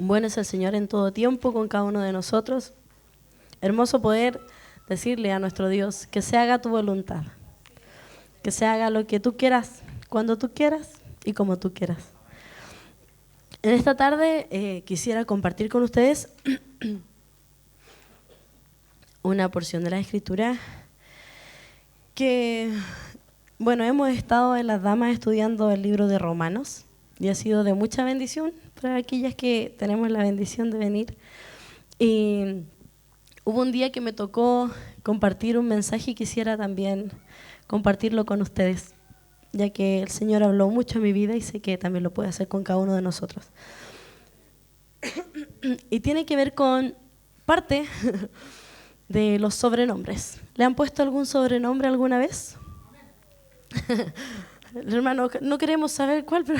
Bueno es el Señor en todo tiempo con cada uno de nosotros. Hermoso poder decirle a nuestro Dios que se haga tu voluntad, que se haga lo que tú quieras, cuando tú quieras y como tú quieras. En esta tarde quisiera compartir con ustedes una porción de la Escritura que, bueno, hemos estado en las damas estudiando el libro de Romanos y ha sido de mucha bendición para aquellas que tenemos la bendición de venir. Y hubo un día que me tocó compartir un mensaje y quisiera también compartirlo con ustedes, ya que el Señor habló mucho en mi vida y sé que también lo puede hacer con cada uno de nosotros. Y tiene que ver con parte de los sobrenombres. ¿Le han puesto algún sobrenombre alguna vez? Hermano, no queremos saber cuál, pero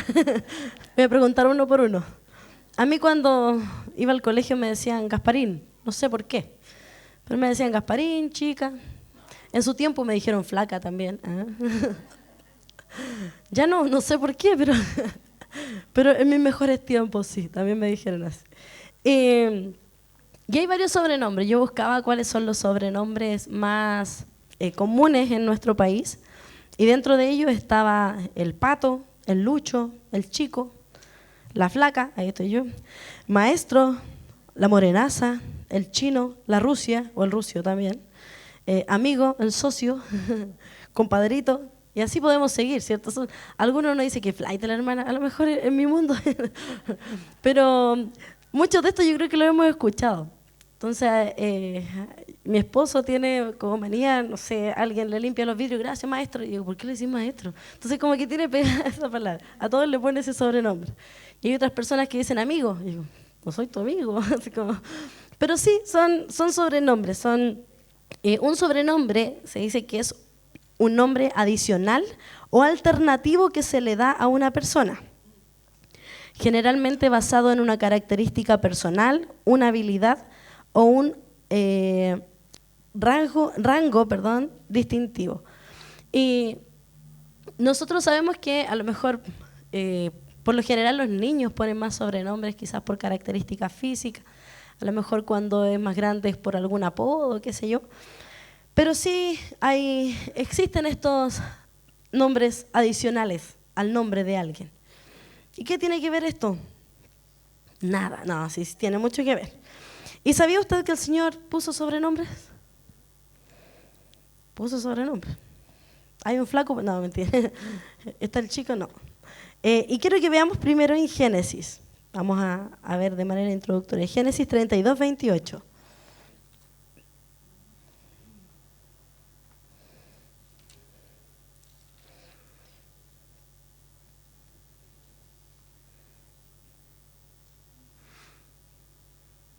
voy a preguntar uno por uno. A mí cuando iba al colegio me decían Gasparín, no sé por qué, pero me decían Gasparín, chica. En su tiempo me dijeron flaca también. Ya no sé por qué, pero en mis mejores tiempos sí, también me dijeron así. Y hay varios sobrenombres. Yo buscaba cuáles son los sobrenombres más comunes en nuestro país. Y dentro de ellos estaba el Pato, el Lucho, el Chico, la Flaca, ahí estoy yo, Maestro, la Morenaza, el Chino, la Rusia, o el Rusio también, Amigo, el Socio, Compadrito, y así podemos seguir, ¿cierto? Algunos nos dicen que flight la hermana, a lo mejor en mi mundo, pero muchos de estos yo creo que lo hemos escuchado. Entonces, mi esposo tiene como manía, no sé, alguien le limpia los vidrios, gracias maestro, y digo, ¿por qué le decís maestro? Entonces como que tiene pegada esa palabra, a todos le pone ese sobrenombre. Y hay otras personas que dicen amigo, y digo, no soy tu amigo, así como, pero sí, son sobrenombres, un sobrenombre se dice que es un nombre adicional o alternativo que se le da a una persona, generalmente basado en una característica personal, una habilidad o un rango distintivo. Y nosotros sabemos que a lo mejor, por lo general los niños ponen más sobrenombres quizás por características físicas, a lo mejor cuando es más grande es por algún apodo, qué sé yo. Pero sí existen estos nombres adicionales al nombre de alguien. ¿Y qué tiene que ver esto? Nada, no, sí tiene mucho que ver. ¿Y sabía usted que el Señor puso sobrenombres? Puso sobrenombres. ¿Hay un flaco? No, mentira. ¿Está el chico? No. Y quiero que veamos primero en Génesis. Vamos a ver de manera introductoria. Génesis 32, 28.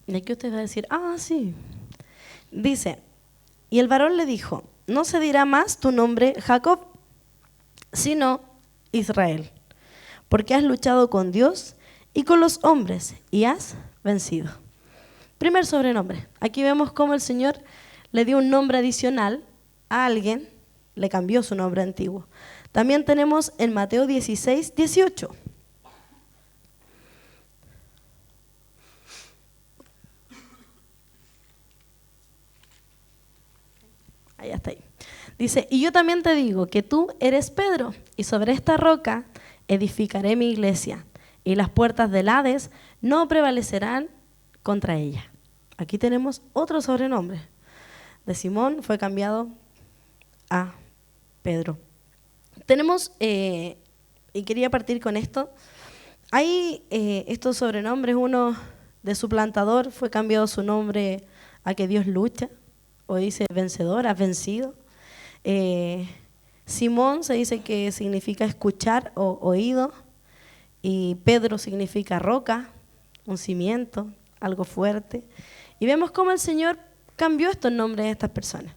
Y aquí usted va a decir, sí. Dice, y el varón le dijo, no se dirá más tu nombre Jacob, sino Israel, porque has luchado con Dios y con los hombres y has vencido. Primer sobrenombre. Aquí vemos cómo el Señor le dio un nombre adicional a alguien, le cambió su nombre antiguo. También tenemos en Mateo 16, 18. Ahí está ahí. Dice, y yo también te digo que tú eres Pedro, y sobre esta roca edificaré mi iglesia, y las puertas del Hades no prevalecerán contra ella. Aquí tenemos otro sobrenombre. De Simón fue cambiado a Pedro. Tenemos, y quería partir con esto, hay estos sobrenombres, uno de suplantador fue cambiado su nombre a que Dios lucha, o dice vencedor, has vencido. Simón se dice que significa escuchar o oído, y Pedro significa roca, un cimiento, algo fuerte. Y vemos cómo el Señor cambió estos nombres de estas personas.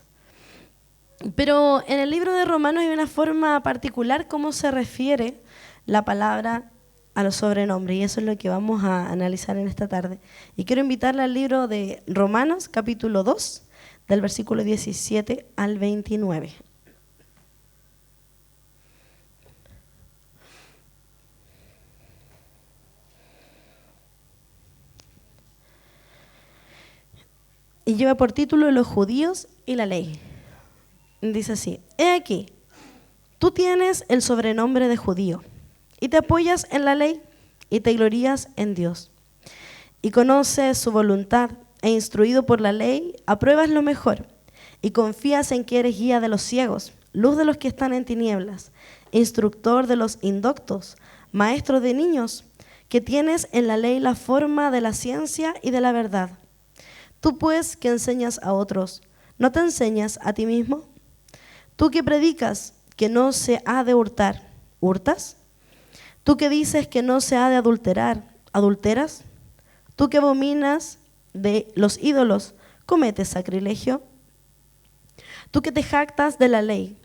Pero en el libro de Romanos hay una forma particular cómo se refiere la palabra a los sobrenombres, y eso es lo que vamos a analizar en esta tarde. Y quiero invitarle al libro de Romanos, capítulo 2, del versículo 17 al 29. y lleva por título Los judíos y la ley. Dice así: he aquí, tú tienes el sobrenombre de judío y te apoyas en la ley y te glorías en Dios y conoces su voluntad e instruido por la ley apruebas lo mejor y confías en que eres guía de los ciegos, luz de los que están en tinieblas, instructor de los indoctos, maestro de niños, que tienes en la ley la forma de la ciencia y de la verdad. Tú pues que enseñas a otros, ¿no te enseñas a ti mismo? Tú que predicas que no se ha de hurtar, ¿hurtas? Tú que dices que no se ha de adulterar, ¿adulteras? Tú que abominas de los ídolos, ¿cometes sacrilegio? Tú que te jactas de la ley,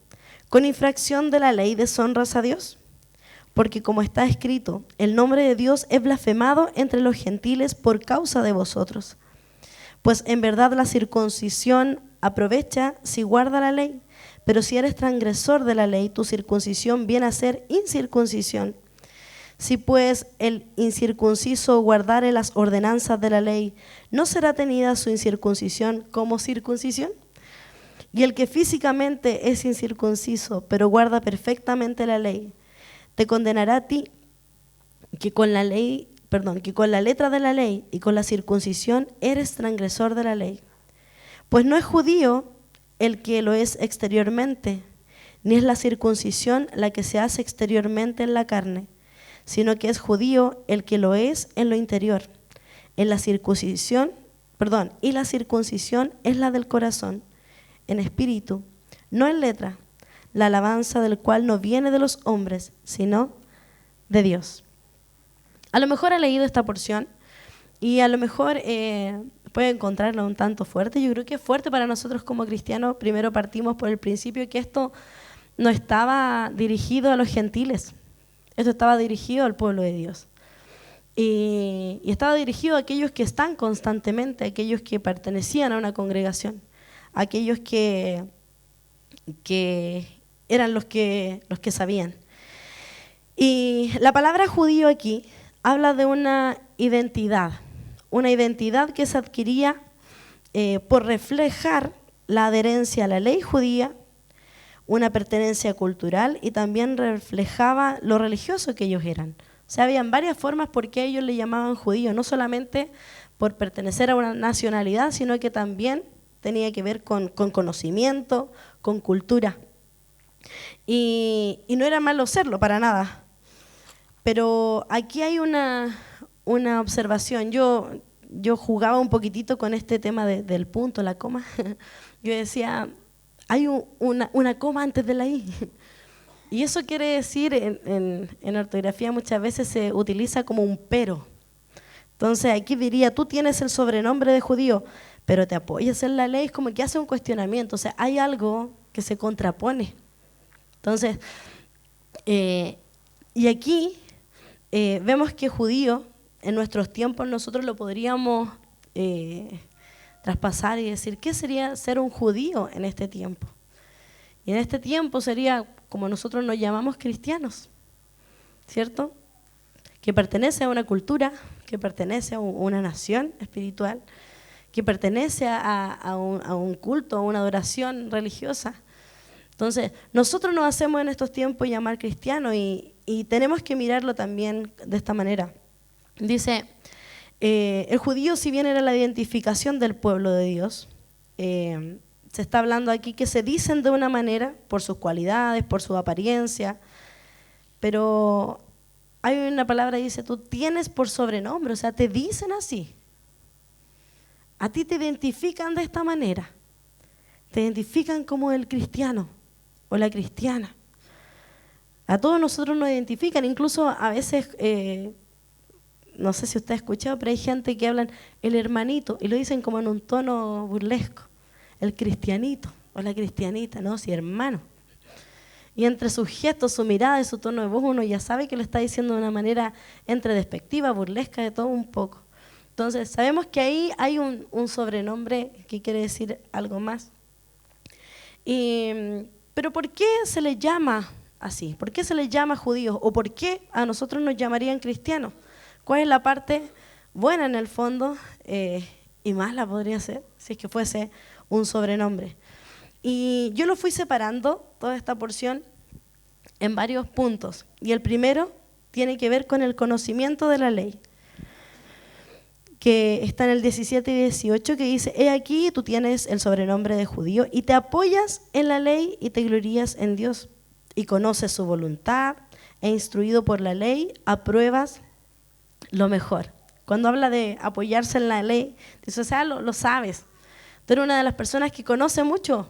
¿con infracción de la ley deshonras a Dios? Porque como está escrito, el nombre de Dios es blasfemado entre los gentiles por causa de vosotros. Pues en verdad la circuncisión aprovecha si guarda la ley, pero si eres transgresor de la ley, tu circuncisión viene a ser incircuncisión. Si pues el incircunciso guardare las ordenanzas de la ley, ¿no será tenida su incircuncisión como circuncisión? Y el que físicamente es incircunciso, pero guarda perfectamente la ley, te condenará a ti, que con la letra de la ley y con la circuncisión eres transgresor de la ley. Pues no es judío el que lo es exteriormente, ni es la circuncisión la que se hace exteriormente en la carne, sino que es judío el que lo es en lo interior. Y la circuncisión es la del corazón, en espíritu, no en letra, la alabanza del cual no viene de los hombres, sino de Dios. A lo mejor ha leído esta porción y a lo mejor puede encontrarla un tanto fuerte. Yo creo que es fuerte para nosotros como cristianos. Primero partimos por el principio que esto no estaba dirigido a los gentiles, esto estaba dirigido al pueblo de Dios. Y estaba dirigido a aquellos que están constantemente, a aquellos que pertenecían a una congregación, a aquellos que eran los que sabían. Y la palabra judío aquí habla de una identidad que se adquiría por reflejar la adherencia a la ley judía, una pertenencia cultural y también reflejaba lo religioso que ellos eran. O sea, habían varias formas por qué ellos le llamaban judío, no solamente por pertenecer a una nacionalidad, sino que también tenía que ver con conocimiento, con cultura. Y no era malo serlo, para nada. Pero aquí hay una observación. Yo jugaba un poquitito con este tema del punto, la coma. Yo decía, hay una coma antes de la I. Y eso quiere decir, en ortografía muchas veces se utiliza como un pero. Entonces aquí diría, tú tienes el sobrenombre de judío, pero te apoyas en la ley, es como que hace un cuestionamiento. O sea, hay algo que se contrapone. Entonces, y aquí vemos que judío, en nuestros tiempos nosotros lo podríamos traspasar y decir, ¿qué sería ser un judío en este tiempo? Y en este tiempo sería como nosotros nos llamamos cristianos, ¿cierto? Que pertenece a una cultura, que pertenece a una nación espiritual, que pertenece a un culto, a una adoración religiosa. Entonces, nosotros nos hacemos en estos tiempos llamar cristianos y tenemos que mirarlo también de esta manera. Dice, el judío, si bien era la identificación del pueblo de Dios, se está hablando aquí que se dicen de una manera por sus cualidades, por su apariencia, pero hay una palabra que dice, tú tienes por sobrenombre, o sea, te dicen así. A ti te identifican de esta manera, te identifican como el cristiano o la cristiana. A todos nosotros nos identifican, incluso a veces, no sé si usted ha escuchado, pero hay gente que hablan el hermanito y lo dicen como en un tono burlesco. El cristianito o la cristianita, no, sí, hermano. Y entre sus gestos, su mirada y su tono de voz, uno ya sabe que lo está diciendo de una manera entre despectiva, burlesca, de todo un poco. Entonces, sabemos que ahí hay un sobrenombre que quiere decir algo más. Pero ¿por qué se les llama así? ¿Por qué se les llama judíos? ¿O por qué a nosotros nos llamarían cristianos? ¿Cuál es la parte buena en el fondo y mala podría ser? si es que fuese un sobrenombre. Y yo lo fui separando, toda esta porción, en varios puntos. Y el primero tiene que ver con el conocimiento de la ley, que está en el 17 y 18, que dice: he aquí, tú tienes el sobrenombre de judío y te apoyas en la ley y te glorías en Dios y conoces su voluntad e instruido por la ley apruebas lo mejor. Cuando habla de apoyarse en la ley, dice, o sea, lo sabes. Tú eres una de las personas que conoce muchos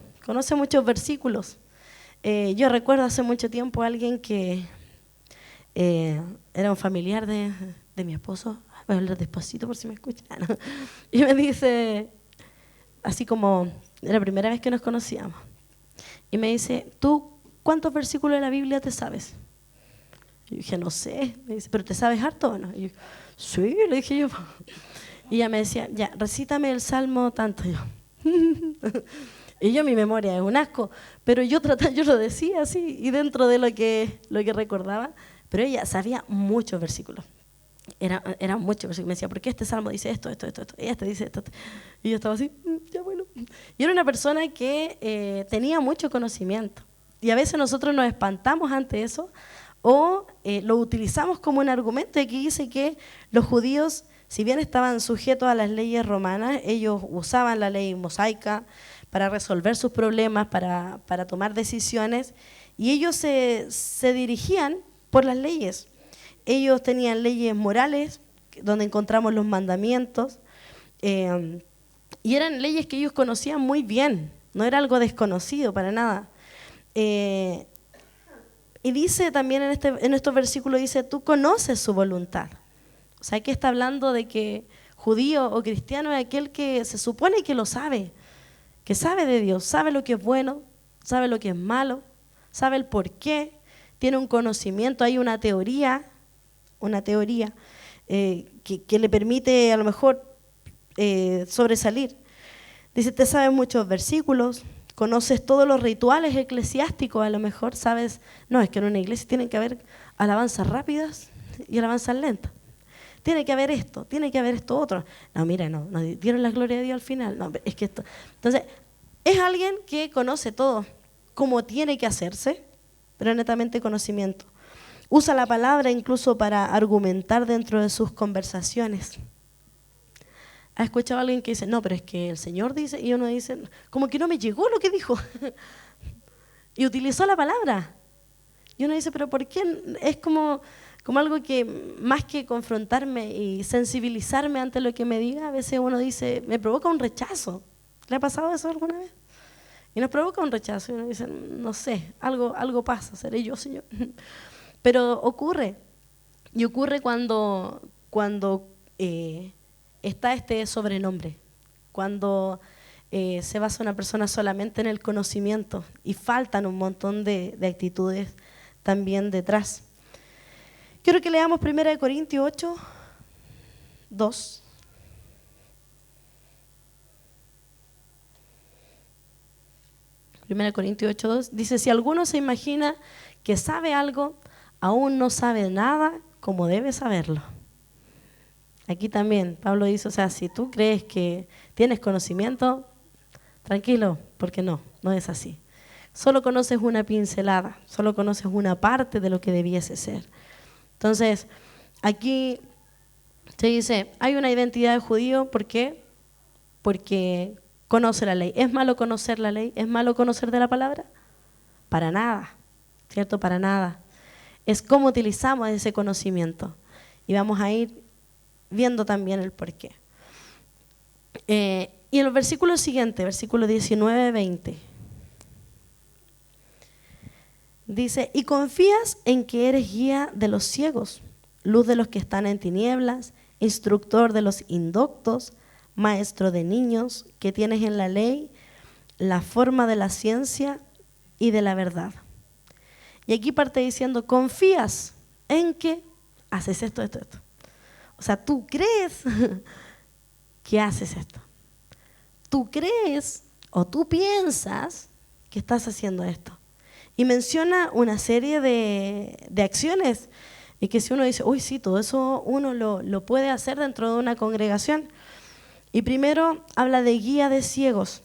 versículos. Yo recuerdo hace mucho tiempo a alguien que era un familiar de mi esposo. Voy a hablar despacito por si me escuchan. Y me dice, así como, era la primera vez que nos conocíamos, y me dice, ¿tú cuántos versículos de la Biblia te sabes? Y yo dije, no sé. Me dice, ¿pero te sabes harto o no? Y yo, sí, le dije yo. Y ella me decía, ya, recítame el Salmo tanto. Yo. Y yo, mi memoria es un asco, pero yo lo decía así, y dentro de lo que recordaba, pero ella sabía muchos versículos. Eran muchos versículos. Me decía, ¿por qué este salmo dice esto? Y este dice esto. Y yo estaba así, ya bueno. Y era una persona que tenía mucho conocimiento. Y a veces nosotros nos espantamos ante eso o lo utilizamos como un argumento. Y aquí dice que los judíos, si bien estaban sujetos a las leyes romanas, ellos usaban la ley mosaica para resolver sus problemas, para tomar decisiones, y ellos se dirigían por las leyes. Ellos tenían leyes morales, donde encontramos los mandamientos, y eran leyes que ellos conocían muy bien, no era algo desconocido para nada. Y dice también en estos versículos, dice, tú conoces su voluntad. O sea, aquí está hablando de que judío o cristiano es aquel que se supone que lo sabe, que sabe de Dios, sabe lo que es bueno, sabe lo que es malo, sabe el por qué, tiene un conocimiento, hay una teoría que le permite a lo mejor sobresalir. Dice, te sabes muchos versículos, conoces todos los rituales eclesiásticos, a lo mejor sabes, no, es que en una iglesia tienen que haber alabanzas rápidas y alabanzas lentas. Tiene que haber esto otro. No, mira, no dieron la gloria a Dios al final. No, es que esto. Entonces, es alguien que conoce todo, cómo tiene que hacerse, pero netamente conocimiento. Usa la palabra incluso para argumentar dentro de sus conversaciones. ¿Has escuchado a alguien que dice, no, pero es que el Señor dice, y uno dice, como que no me llegó lo que dijo? Y utilizó la palabra. Y uno dice, pero ¿por qué? Es como algo que más que confrontarme y sensibilizarme ante lo que me diga, a veces uno dice, me provoca un rechazo. ¿Le ha pasado eso alguna vez? Y nos provoca un rechazo y uno dice, no sé, algo pasa, seré yo, Señor. Pero ocurre, y ocurre cuando está este sobrenombre, cuando se basa una persona solamente en el conocimiento y faltan un montón de actitudes también detrás. Quiero que leamos 1 Corintios 8, 2. Primera Corintios 8, 2 dice, si alguno se imagina que sabe algo, aún no sabe nada como debe saberlo. Aquí también Pablo dice, o sea, si tú crees que tienes conocimiento, tranquilo, porque no es así. Solo conoces una pincelada, solo conoces una parte de lo que debiese ser. Entonces, aquí se dice, hay una identidad de judío, ¿por qué? Porque conoce la ley. ¿Es malo conocer la ley? ¿Es malo conocer de la palabra? Para nada, ¿cierto? Para nada. Es cómo utilizamos ese conocimiento. Y vamos a ir viendo también el por qué. Y en los versículos siguientes, versículos 19, 20, dice, y confías en que eres guía de los ciegos, luz de los que están en tinieblas, instructor de los indoctos, maestro de niños, que tienes en la ley la forma de la ciencia y de la verdad. Y aquí parte diciendo, confías en que haces esto. O sea, tú crees que haces esto. Tú crees o tú piensas que estás haciendo esto. Y menciona una serie de acciones y que si uno dice, uy, sí, todo eso uno lo puede hacer dentro de una congregación. Y primero habla de guía de ciegos.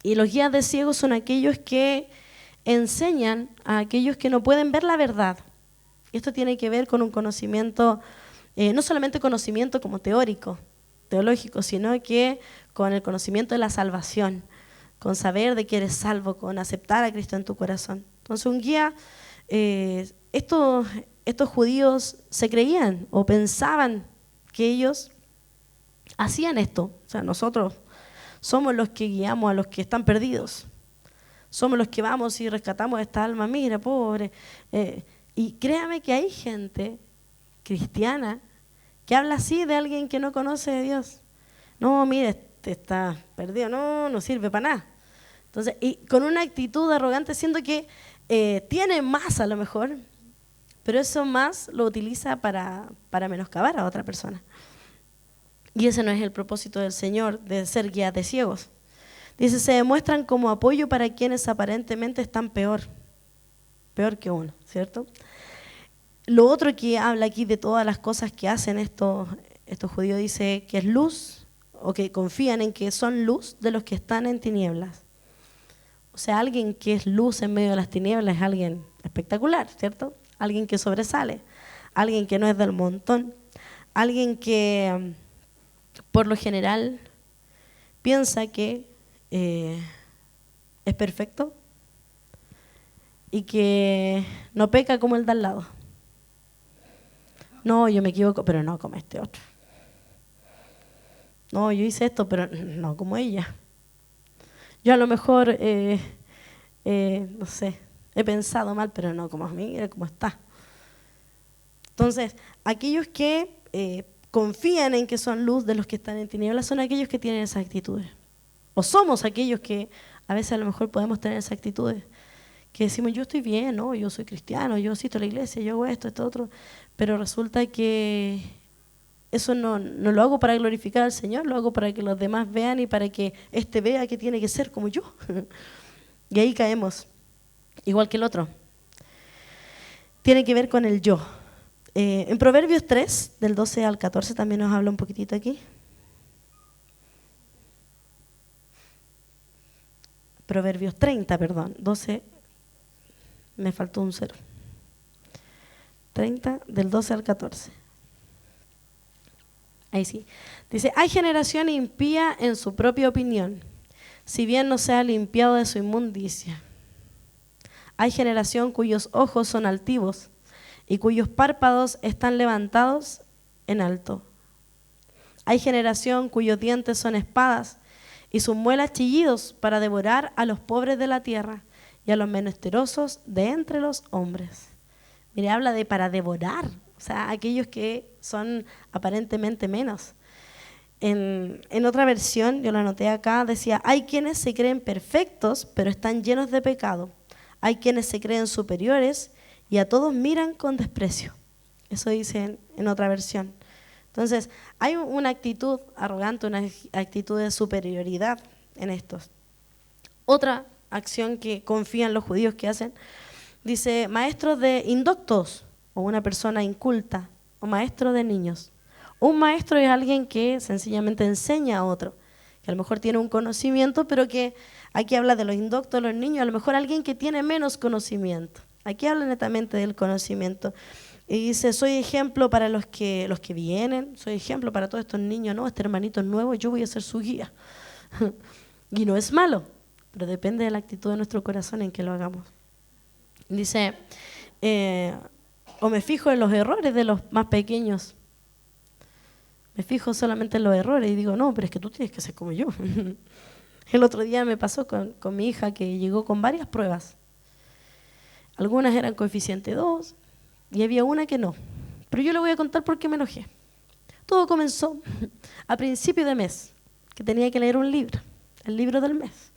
Y los guías de ciegos son aquellos que enseñan a aquellos que no pueden ver la verdad. Y esto tiene que ver con un conocimiento, no solamente conocimiento como teórico, teológico, sino que con el conocimiento de la salvación, con saber de que eres salvo, con aceptar a Cristo en tu corazón. Entonces un guía, estos judíos se creían o pensaban que ellos hacían esto. O sea, nosotros somos los que guiamos a los que están perdidos. Somos los que vamos y rescatamos a esta alma, mira, pobre. Y créame que hay gente cristiana que habla así de alguien que no conoce a Dios. No, mire, este está perdido, no sirve para nada. Entonces, y con una actitud arrogante, siendo que tiene más a lo mejor, pero eso más lo utiliza para menoscabar a otra persona. Y ese no es el propósito del Señor, de ser guías de ciegos. Dice, se demuestran como apoyo para quienes aparentemente están peor que uno, ¿cierto? Lo otro que habla aquí de todas las cosas que hacen estos judíos, dice que es luz, o que confían en que son luz de los que están en tinieblas. O sea, alguien que es luz en medio de las tinieblas es alguien espectacular, ¿cierto? Alguien que sobresale, alguien que no es del montón, alguien que por lo general piensa que es perfecto y que no peca como el de al lado. No, yo me equivoco, pero no como este otro. No, yo hice esto, pero no como ella. Yo a lo mejor, no sé, he pensado mal, pero no como a mí, mira cómo está. Entonces, aquellos que confían en que son luz de los que están en tinieblas son aquellos que tienen esas actitudes. O somos aquellos que a veces a lo mejor podemos tener esas actitudes, que decimos, yo estoy bien, ¿no? Yo soy cristiano, yo asisto a la iglesia, yo hago esto, otro, pero resulta que eso no lo hago para glorificar al Señor, lo hago para que los demás vean y para que éste vea que tiene que ser como yo. Y ahí caemos, igual que el otro. Tiene que ver con el yo. En Proverbios 3, del 12 al 14, también nos habla un poquitito aquí. Proverbios 30, perdón, 12, me faltó un 0. 30, del 12 al 14. Ahí sí. Dice, hay generación impía en su propia opinión, si bien no se ha limpiado de su inmundicia. Hay generación cuyos ojos son altivos y cuyos párpados están levantados en alto. Hay generación cuyos dientes son espadas y sus muelas chillidos para devorar a los pobres de la tierra y a los menesterosos de entre los hombres. Mire, habla de para devorar, o sea, aquellos que son aparentemente menos. En otra versión, yo la anoté acá, decía, hay quienes se creen perfectos, pero están llenos de pecado. Hay quienes se creen superiores y a todos miran con desprecio. Eso dice en otra versión. Entonces, hay una actitud arrogante, una actitud de superioridad en estos. Otra acción que confían los judíos que hacen, dice, maestros de indoctos, o una persona inculta, o maestro de niños. Un maestro es alguien que sencillamente enseña a otro, que a lo mejor tiene un conocimiento, pero que aquí habla de los indoctos, los niños, a lo mejor alguien que tiene menos conocimiento. Aquí habla netamente del conocimiento. Y dice, soy ejemplo para los que vienen, soy ejemplo para todos estos niños, ¿no? Este hermanito es nuevo, yo voy a ser su guía. Y no es malo, pero depende de la actitud de nuestro corazón en que lo hagamos. Dice, o me fijo en los errores de los más pequeños. Me fijo solamente en los errores y digo, no, pero es que tú tienes que ser como yo. El otro día me pasó con mi hija que llegó con varias pruebas. Algunas eran coeficiente 2 y había una que no. Pero yo le voy a contar por qué me enojé. Todo comenzó a principio de mes, que tenía que leer un libro, el libro del mes.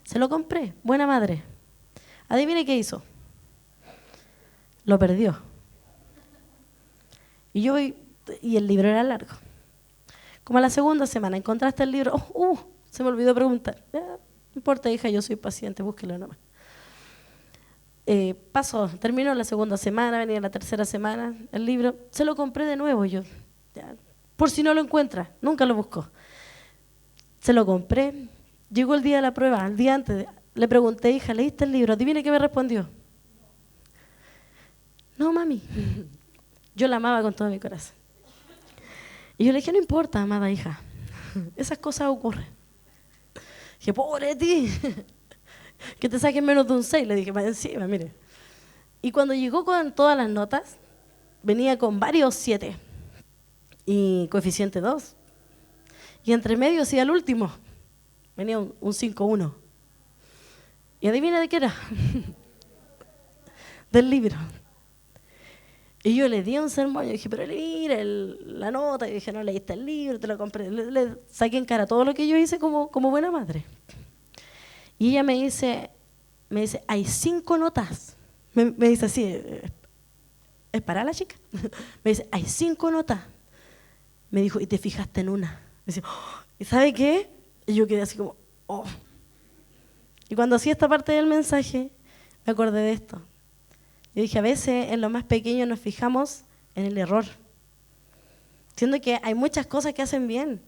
Se lo compré, buena madre. Adivine qué hizo. Lo perdió. Y el libro era largo. Como a la segunda semana, ¿encontraste el libro? Se me olvidó preguntar. No importa, hija, yo soy paciente, búsquelo nomás. Terminó la segunda semana, venía la tercera semana, el libro, se lo compré de nuevo yo, ya, por si no lo encuentra, nunca lo buscó. Se lo compré. Llegó el día de la prueba, el día antes. Le pregunté, hija, ¿leíste el libro? Adivine qué me respondió. No, mami. Yo la amaba con todo mi corazón. Y yo le dije, no importa, amada hija. Esas cosas ocurren. Dije, pobre de ti. Que te saquen menos de un 6. Le dije, más encima, mire. Y cuando llegó con todas las notas, venía con varios 7 y coeficiente 2. Y entre medio hacía el último. Venía un 5-1. Y adivina de qué era. Del libro. Y yo le di un sermón. Yo dije, pero mira la nota. Y dije, no leíste el libro, te lo compré. Le saqué en cara todo lo que yo hice como buena madre. Y ella me dice, hay 5 notas. Me dice así, ¿es para la chica? Me dice, hay 5 notas. Me dijo, ¿y te fijaste en una? Me dice, oh, ¿y sabe qué? Y yo quedé así como, oh. Y cuando hacía esta parte del mensaje, me acordé de esto. Yo dije, a veces en lo más pequeño nos fijamos en el error, siendo que hay muchas cosas que hacen bien.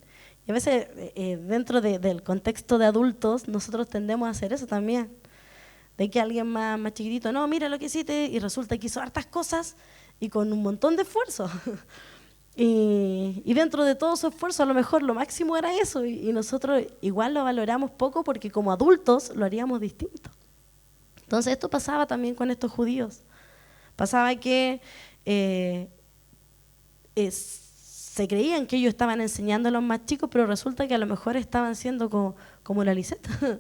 Y a veces dentro del contexto de adultos, nosotros tendemos a hacer eso también. De que alguien más chiquitito, no, mira lo que hiciste, y resulta que hizo hartas cosas y con un montón de esfuerzo. Y dentro de todo su esfuerzo, a lo mejor lo máximo era eso, y nosotros igual lo valoramos poco porque como adultos lo haríamos distinto. Entonces esto pasaba también con estos judíos. Pasaba que se creían que ellos estaban enseñando a los más chicos, pero resulta que a lo mejor estaban siendo como la Liseta,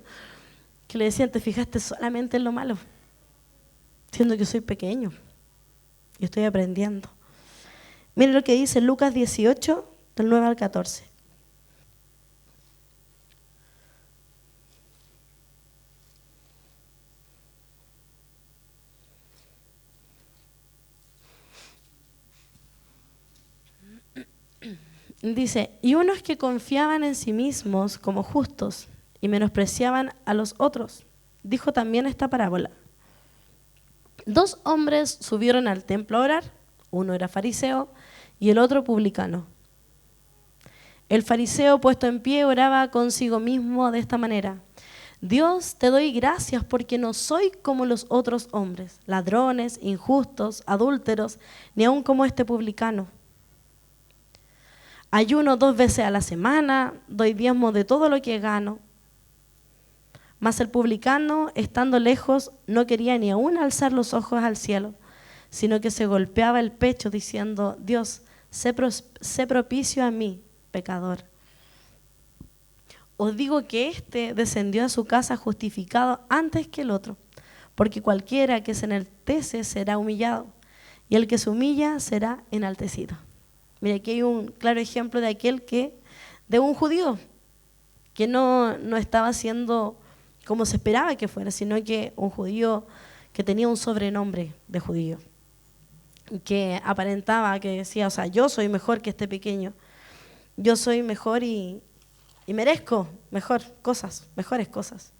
que le decían, te fijaste solamente en lo malo, siendo que soy pequeño y estoy aprendiendo. Miren lo que dice Lucas 18, del 9 al 14. Dice, y unos que confiaban en sí mismos como justos y menospreciaban a los otros. Dijo también esta parábola. 2 hombres subieron al templo a orar, uno era fariseo y el otro publicano. El fariseo puesto en pie oraba consigo mismo de esta manera. Dios, te doy gracias porque no soy como los otros hombres, ladrones, injustos, adúlteros, ni aun como este publicano. Ayuno 2 veces a la semana, doy diezmo de todo lo que gano. Mas el publicano, estando lejos, no quería ni aún alzar los ojos al cielo, sino que se golpeaba el pecho diciendo, Dios, sé propicio a mí, pecador. Os digo que éste descendió a su casa justificado antes que el otro, porque cualquiera que se enaltece será humillado, y el que se humilla será enaltecido. Mira, aquí hay un claro ejemplo de un judío que no estaba siendo como se esperaba que fuera, sino que un judío que tenía un sobrenombre de judío, que aparentaba, que decía, o sea, yo soy mejor que este pequeño, yo soy mejor y merezco mejores cosas.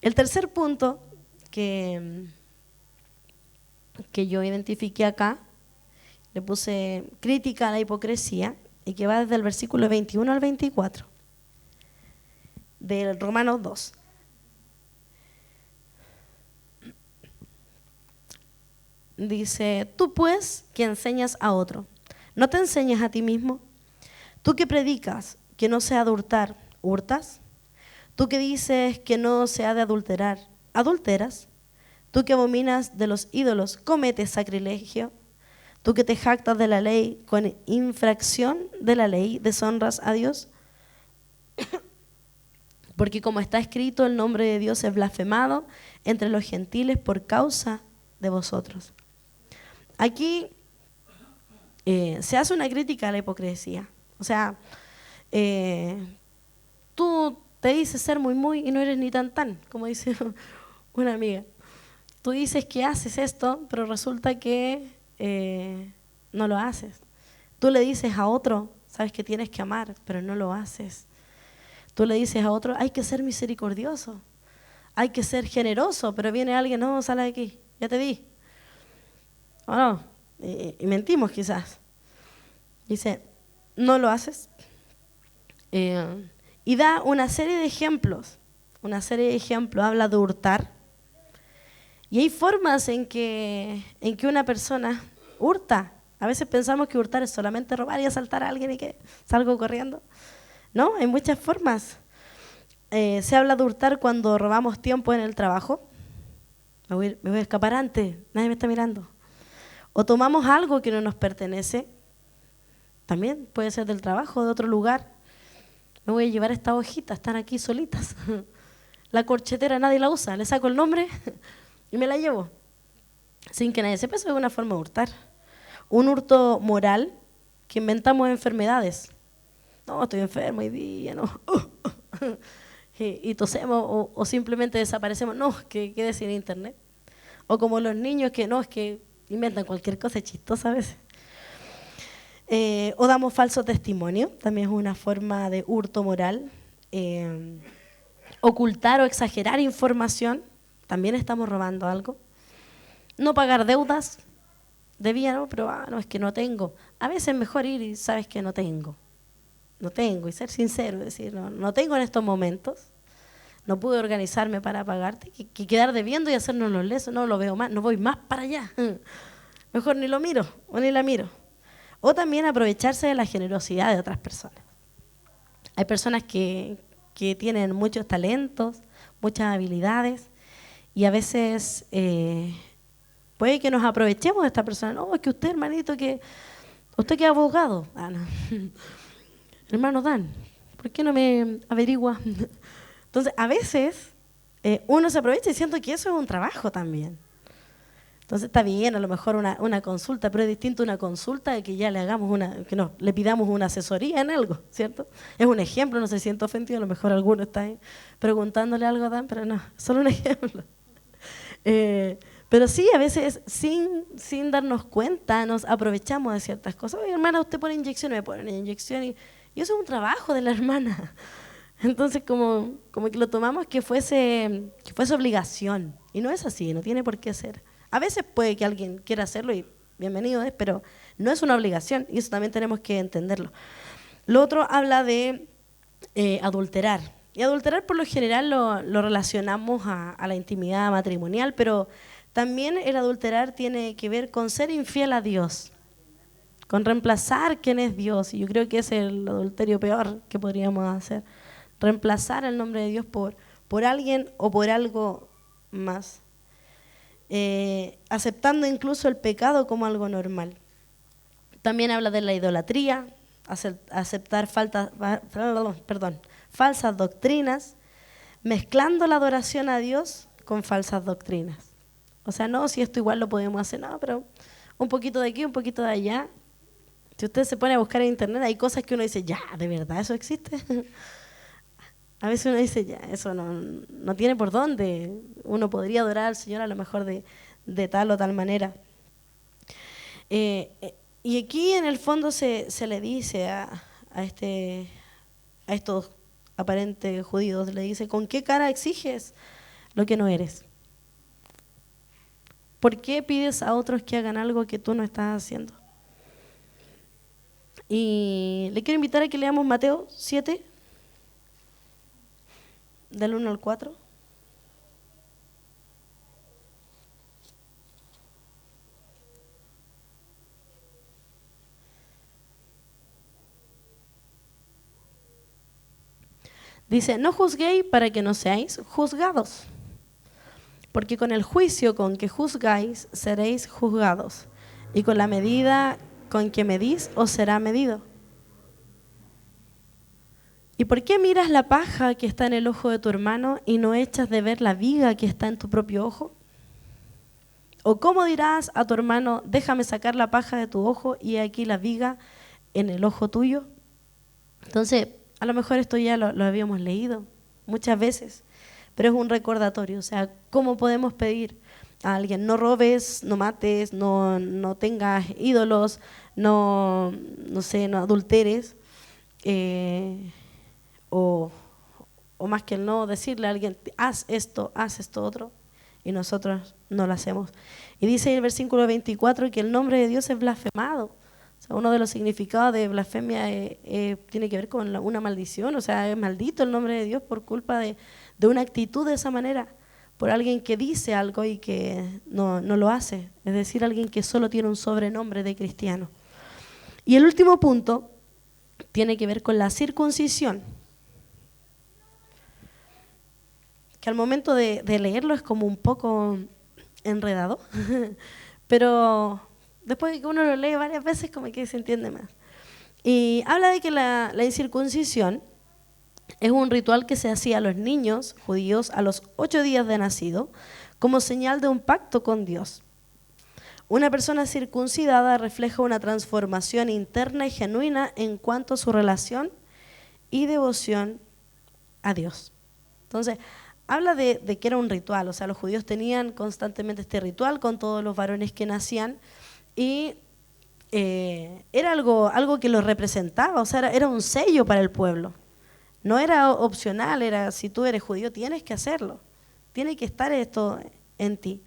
El tercer punto que yo identifiqué acá, le puse crítica a la hipocresía, y que va desde el versículo 21 al 24 del Romanos 2. Dice, tú pues que enseñas a otro, ¿no te enseñas a ti mismo? Tú que predicas que no se ha de hurtar, ¿hurtas? Tú que dices que no se ha de adulterar, ¿adulteras? Tú que abominas de los ídolos, ¿cometes sacrilegio? Tú que te jactas de la ley, con infracción de la ley, deshonras a Dios. Porque como está escrito, el nombre de Dios es blasfemado entre los gentiles por causa de vosotros. Aquí se hace una crítica a la hipocresía. O sea, tú te dices ser muy y no eres ni tan, como dice una amiga. Tú dices que haces esto, pero resulta que no lo haces. Tú le dices a otro, sabes que tienes que amar, pero no lo haces. Tú le dices a otro, hay que ser misericordioso, hay que ser generoso, pero viene alguien, no, sale de aquí, ya te vi. ¿O no? Y mentimos quizás. Dice, no lo haces. Y da una serie de ejemplos, habla de hurtar. Y hay formas en que una persona hurta. A veces pensamos que hurtar es solamente robar y asaltar a alguien y que salgo corriendo. No, hay muchas formas. Se habla de hurtar cuando robamos tiempo en el trabajo. Me voy a escapar antes, nadie me está mirando. O tomamos algo que no nos pertenece. También puede ser del trabajo o de otro lugar. Me voy a llevar estas hojitas, están aquí solitas. La corchetera nadie la usa, le saco el nombre y me la llevo. Sin que nadie sepa, eso es una forma de hurtar. Un hurto moral que inventamos enfermedades. No, estoy enfermo hoy día, no. Y tosemos o simplemente desaparecemos. No, que quede sin internet. O como los niños que no, es que inventan cualquier cosa chistosa a veces. O damos falso testimonio, también es una forma de hurto moral. Ocultar o exagerar información, también estamos robando algo. No pagar deudas, debía, ¿no? Pero no, es que no tengo. A veces es mejor ir y sabes que no tengo. No tengo, y ser sincero, decir, no tengo en estos momentos, no pude organizarme para pagarte, que quedar debiendo y hacernos los lesos, no lo veo más, no voy más para allá. Mejor ni lo miro o ni la miro. O también aprovecharse de la generosidad de otras personas. Hay personas que tienen muchos talentos, muchas habilidades, y a veces puede que nos aprovechemos de esta persona. No, es que usted, hermanito, usted que es abogado. No. Hermano Dan, ¿por qué no me averigua? Entonces, a veces uno se aprovecha y siento que eso es un trabajo también. Entonces está bien, a lo mejor una consulta, pero es distinto una consulta de que ya le hagamos le pidamos una asesoría en algo, ¿cierto? Es un ejemplo, no se siente ofendido, a lo mejor alguno está ahí preguntándole algo a Dan, pero no, solo un ejemplo. Pero sí, a veces sin darnos cuenta nos aprovechamos de ciertas cosas. Oye, hermana, usted pone inyección, me ponen inyección y eso es un trabajo de la hermana. Entonces como que lo tomamos que fuese obligación y no es así, no tiene por qué ser. A veces puede que alguien quiera hacerlo y bienvenido es, pero no es una obligación y eso también tenemos que entenderlo. Lo otro habla de adulterar. Y adulterar por lo general lo relacionamos a la intimidad matrimonial, pero también el adulterar tiene que ver con ser infiel a Dios, con reemplazar quién es Dios. Y yo creo que es el adulterio peor que podríamos hacer. Reemplazar el nombre de Dios por alguien o por algo más. Aceptando incluso el pecado como algo normal. También habla de la idolatría, aceptar falsas doctrinas, mezclando la adoración a Dios con falsas doctrinas. O sea, no, si esto igual lo podemos hacer, no, pero un poquito de aquí, un poquito de allá. Si usted se pone a buscar en internet, hay cosas que uno dice, ya, ¿de verdad eso existe? A veces uno dice, ya, eso no tiene por dónde. Uno podría adorar al Señor a lo mejor de tal o tal manera. Y aquí en el fondo se le dice a estos aparentes judíos, le dice, ¿con qué cara exiges lo que no eres? ¿Por qué pides a otros que hagan algo que tú no estás haciendo? Y le quiero invitar a que leamos Mateo 7, del 1 al 4. Dice, no juzguéis para que no seáis juzgados, porque con el juicio con que juzgáis seréis juzgados, y con la medida con que medís os será medido. ¿Y por qué miras la paja que está en el ojo de tu hermano y no echas de ver la viga que está en tu propio ojo? ¿O cómo dirás a tu hermano, déjame sacar la paja de tu ojo y aquí la viga en el ojo tuyo? Entonces, a lo mejor esto ya lo habíamos leído muchas veces, pero es un recordatorio. O sea, ¿cómo podemos pedir a alguien, no robes, no mates, no tengas ídolos, no adulteres? O más que el no decirle a alguien, haz esto otro, y nosotros no lo hacemos. Y dice en el versículo 24 que el nombre de Dios es blasfemado O sea, uno de los significados de blasfemia tiene que ver con una maldición, o sea, es maldito el nombre de Dios por culpa de una actitud de esa manera, por alguien que dice algo y que no lo hace, es decir, alguien que solo tiene un sobrenombre de cristiano. Y el último punto tiene que ver con la circuncisión, que al momento de leerlo es como un poco enredado, pero después de que uno lo lee varias veces como que se entiende más. Y habla de que la incircuncisión es un ritual que se hacía a los niños judíos a los 8 días de nacido como señal de un pacto con Dios. Una persona circuncidada refleja una transformación interna y genuina en cuanto a su relación y devoción a Dios. Entonces, habla de que era un ritual, o sea, los judíos tenían constantemente este ritual con todos los varones que nacían y era algo que los representaba, o sea, era un sello para el pueblo. No era opcional, era si tú eres judío tienes que hacerlo, tiene que estar esto en ti.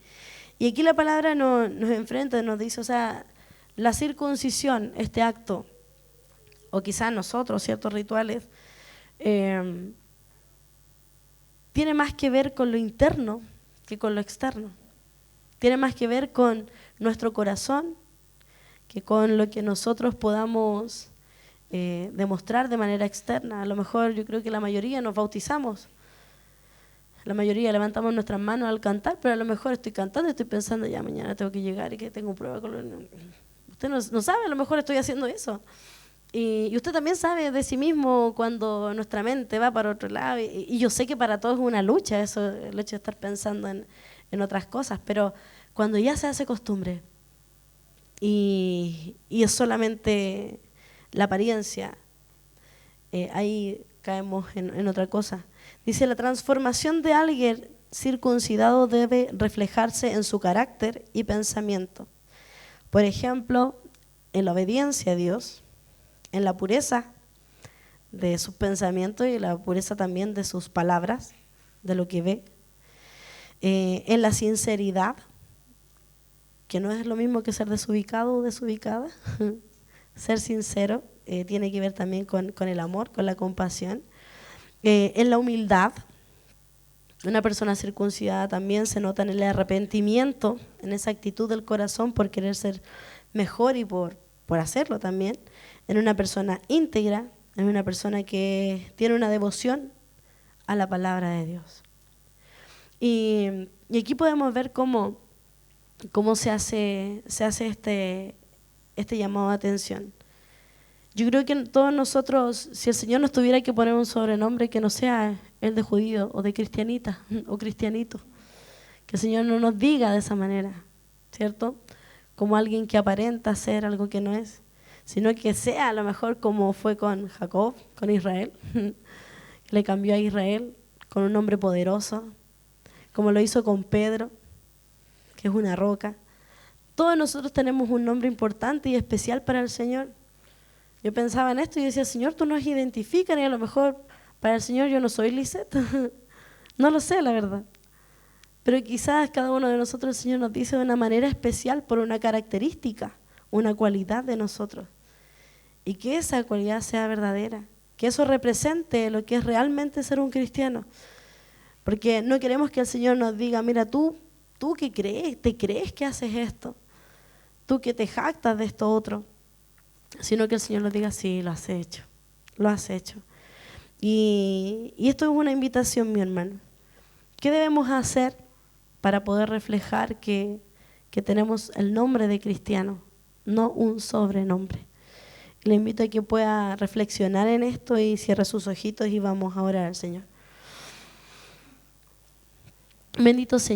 Y aquí la palabra nos enfrenta, nos dice, o sea, la circuncisión, este acto, o quizás nosotros, ciertos rituales, tiene más que ver con lo interno que con lo externo. Tiene más que ver con nuestro corazón que con lo que nosotros podamos demostrar de manera externa. A lo mejor yo creo que la mayoría nos bautizamos, la mayoría levantamos nuestras manos al cantar, pero a lo mejor estoy cantando y estoy pensando, ya mañana tengo que llegar y que tengo un prueba con usted no sabe, a lo mejor estoy haciendo eso. Y usted también sabe de sí mismo cuando nuestra mente va para otro lado. Y yo sé que para todos es una lucha eso, el hecho de estar pensando en otras cosas, pero cuando ya se hace costumbre y es solamente la apariencia, ahí caemos en otra cosa. Dice, la transformación de alguien circuncidado debe reflejarse en su carácter y pensamiento. Por ejemplo, en la obediencia a Dios, en la pureza de sus pensamientos y la pureza también de sus palabras, de lo que ve, en la sinceridad, que no es lo mismo que ser desubicado o desubicada. Ser sincero tiene que ver también con el amor, con la compasión. En la humildad, una persona circuncidada también se nota en el arrepentimiento, en esa actitud del corazón por querer ser mejor y por hacerlo también. En una persona íntegra, en una persona que tiene una devoción a la palabra de Dios. Y aquí podemos ver cómo se hace este llamado de atención. Yo creo que todos nosotros, si el Señor nos tuviera que poner un sobrenombre que no sea el de judío o de cristianita o cristianito, que el Señor no nos diga de esa manera, ¿cierto? Como alguien que aparenta ser algo que no es, sino que sea a lo mejor como fue con Jacob, con Israel, le cambió a Israel con un nombre poderoso, como lo hizo con Pedro, que es una roca. Todos nosotros tenemos un nombre importante y especial para el Señor. Yo pensaba en esto y decía, Señor, tú nos identificas y a lo mejor para el Señor yo no soy Lisette. No lo sé, la verdad. Pero quizás cada uno de nosotros el Señor nos dice de una manera especial por una característica, una cualidad de nosotros. Y que esa cualidad sea verdadera, que eso represente lo que es realmente ser un cristiano. Porque no queremos que el Señor nos diga, mira, tú que crees, te crees que haces esto, tú que te jactas de esto otro, sino que el Señor nos diga, sí, lo has hecho, lo has hecho. Y esto es una invitación, mi hermano. ¿Qué debemos hacer para poder reflejar que tenemos el nombre de cristiano, no un sobrenombre? Le invito a que pueda reflexionar en esto y cierre sus ojitos y vamos a orar al Señor. Bendito Señor.